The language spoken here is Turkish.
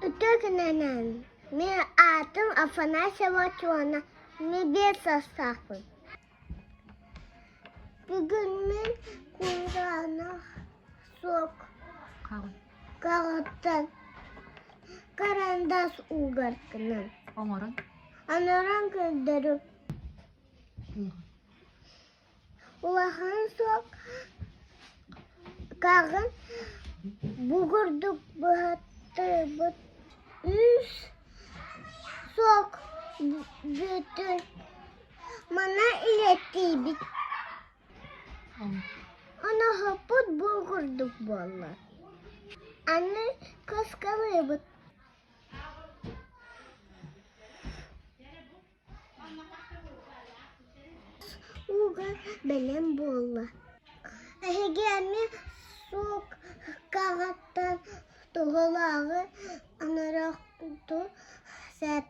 Ötürkünen men adım Afanasya Vaçuana men bir sasakım. Bugün men kurana sok kağıttan karandas uğarkının. Omoron. Anaran gönderip Ulahan sok kağın bugurduk bahattı but üs sok bütün mana iletti bit. Ana haput bugurduk valla. Anne kaskalı but. Uğur benim bolla. Gelme sok kağıttan doğalağı anarak tuttu. Set